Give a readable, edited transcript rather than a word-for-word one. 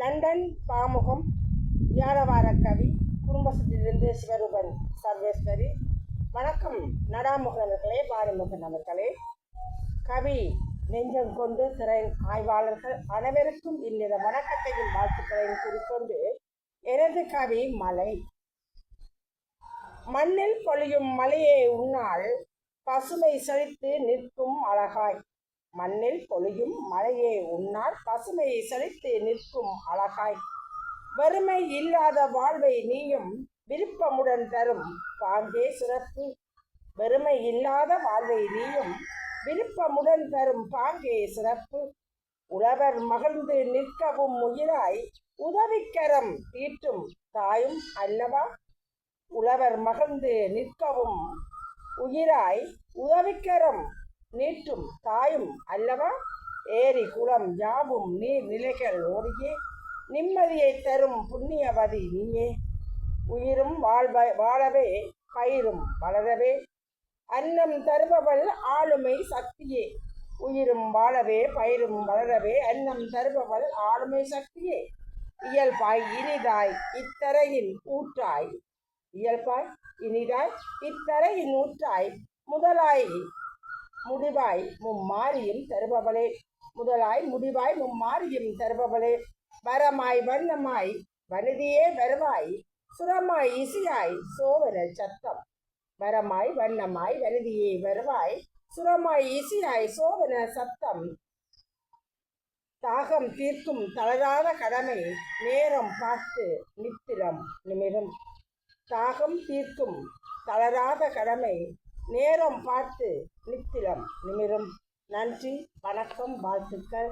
London Pamukam வியாழவார கவி குடும்பத்திலிருந்து சிவரூபன் சர்வேஸ்வரி. வணக்கம் நடாமுகர்களே, பாரிமுகன் அவர்களே, கவி நெஞ்சம் கொண்டு திரை ஆய்வாளர்கள் அனைவருக்கும் இந்நிற வணக்கத்தையும் வாழ்த்துக்களையும் கூறிக்கொண்டு, எனது கவி மலை. மண்ணில் பொழியும் மலையே உன்னால் பசுமை செழித்து நிற்கும் அழகாய். மண்ணில் பொழியும் மழையே உன்னால் பசுமை செழித்து நிற்கும் அழகாய். வறுமை இல்லாத வாழ்வை நீயும் விருப்பமுடன் தரும் பாங்கே சிறப்பு. வறுமை இல்லாத வாழ்வை நீயும் விருப்பமுடன் தரும் பாங்கே சிறப்பு. உழவர் மகிழ்ந்து நிற்கவும் உயிராய் உதவிக்கரம் தீட்டும் தாயும் அல்லவா. உழவர் மகிழ்ந்து நிற்கவும் உயிராய் உதவிக்கரம் நீட்டும் தாயும் அல்லவா. ஏரி குளம் யாவும் நீர் நிலைகள் ஓடியே நிம்மதியை தரும் புண்ணியவதி நீயே. உயிரும் வாழவே பயிரும் வளரவே அன்னம் தருபவள் ஆளுமை சக்தியே. உயிரும் வாழவே பயிரும் வளரவே அன்னம் தருபவள் ஆளுமை சக்தியே. இயல்பாய் இனிதாய் இத்தரையின் ஊற்றாய். இயல்பாய் இனிதாய் இத்தரையின் ஊற்றாய். முதலாய் முடிவாய் மும்மாரியும் தருபவளே. முதலாய் முடிவாய் மும்மாரியும் தருபவளே. வரமாய் வண்ணமாய் வனிதியே வருவாய். சுரமாய் இசையாய் சோவன சத்தம். வரமாய் வண்ணமாய் வனிதியே வருவாய். சுரமாய் இசையாய் சோவன சத்தம். தாகம் தீர்க்கும் தளராத கடமை நேரம் பார்த்து நித்திரம் நிமிரும். தாகம் தீர்க்கும் தளராத கடமை நேரம் பார்த்து நித்திரம் நிமிரும். நன்றி, வணக்கம், வாழ்த்துக்கள்.